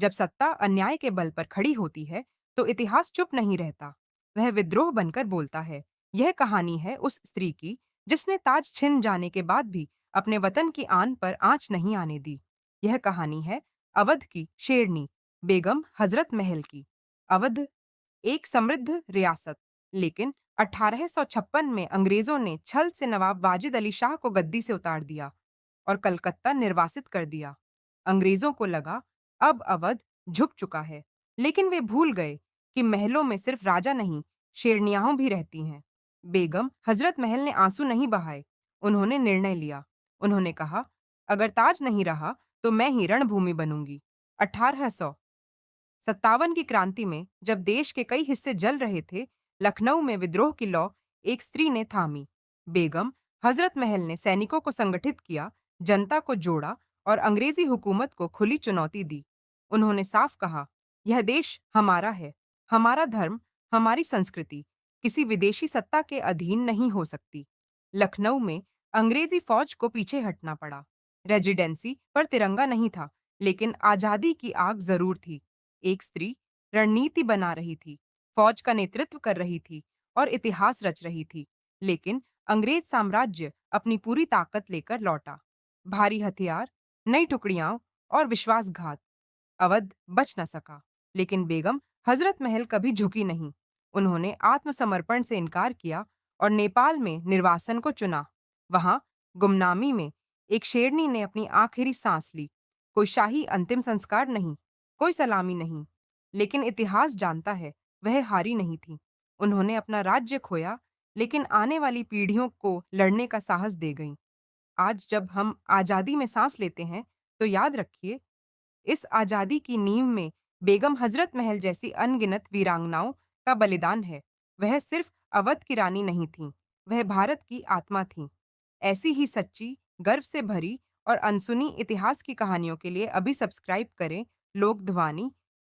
जब सत्ता अन्याय के बल पर खड़ी होती है, तो इतिहास चुप नहीं रहता। वह विद्रोह बनकर बोलता है। यह कहानी है उस स्त्री की जिसने ताज छिन जाने के बाद भी अपने वतन की आन पर आंच नहीं आने दी। यह कहानी है अवध की शेरनी बेगम हजरत महल की। अवध एक समृद्ध रियासत, लेकिन 1856 में अंग्रेजों ने छल से नवाब वाजिद अली शाह को गद्दी से उतार दिया और कलकत्ता निर्वासित कर दिया। अंग्रेजों को लगा अब अवध झुक चुका है, लेकिन वे भूल गए कि महलों में सिर्फ राजा नहीं, शेरनियां भी रहती हैं। बेगम हजरत महल ने आंसू नहीं बहाए। उन्होंने निर्णय लिया। उन्होंने कहा, अगर ताज नहीं रहा तो मैं ही रणभूमि बनूंगी। 1857 की क्रांति में जब देश के कई हिस्से जल रहे थे, लखनऊ में विद्रोह की लौ एक स्त्री ने थामी। बेगम हजरत महल ने सैनिकों को संगठित किया, जनता को जोड़ा और अंग्रेजी हुकूमत को खुली चुनौती दी। उन्होंने साफ कहा, यह देश हमारा है, हमारा धर्म, हमारी संस्कृति किसी विदेशी सत्ता के अधीन नहीं हो सकती। लखनऊ में अंग्रेजी फौज को पीछे हटना पड़ा। रेजिडेंसी पर तिरंगा नहीं था, लेकिन आजादी की आग जरूर थी। एक स्त्री रणनीति बना रही थी, फौज का नेतृत्व कर रही थी और इतिहास रच रही थी। लेकिन अंग्रेज साम्राज्य अपनी पूरी ताकत लेकर लौटा। भारी हथियार, नई टुकड़ियां और विश्वासघात। अवध बच न सका, लेकिन बेगम हजरत महल कभी झुकी नहीं। उन्होंने आत्मसमर्पण से इनकार किया और नेपाल में निर्वासन को चुना। वहां गुमनामी में एक शेरनी ने अपनी आखिरी सांस ली। कोई शाही अंतिम संस्कार नहीं, कोई सलामी नहीं, लेकिन इतिहास जानता है वह हारी नहीं थी। उन्होंने अपना राज्य खोया, लेकिन आने वाली पीढ़ियों को लड़ने का साहस दे गईं। आज जब हम आजादी में सांस लेते हैं, तो याद रखिए, इस आजादी की नींव में बेगम हजरत महल जैसी अनगिनत वीरांगनाओं का बलिदान है। वह सिर्फ अवध की रानी नहीं थीं, वह भारत की आत्मा थीं। ऐसी ही सच्ची, गर्व से भरी और अनसुनी इतिहास की कहानियों के लिए अभी सब्सक्राइब करें लोक ध्वनि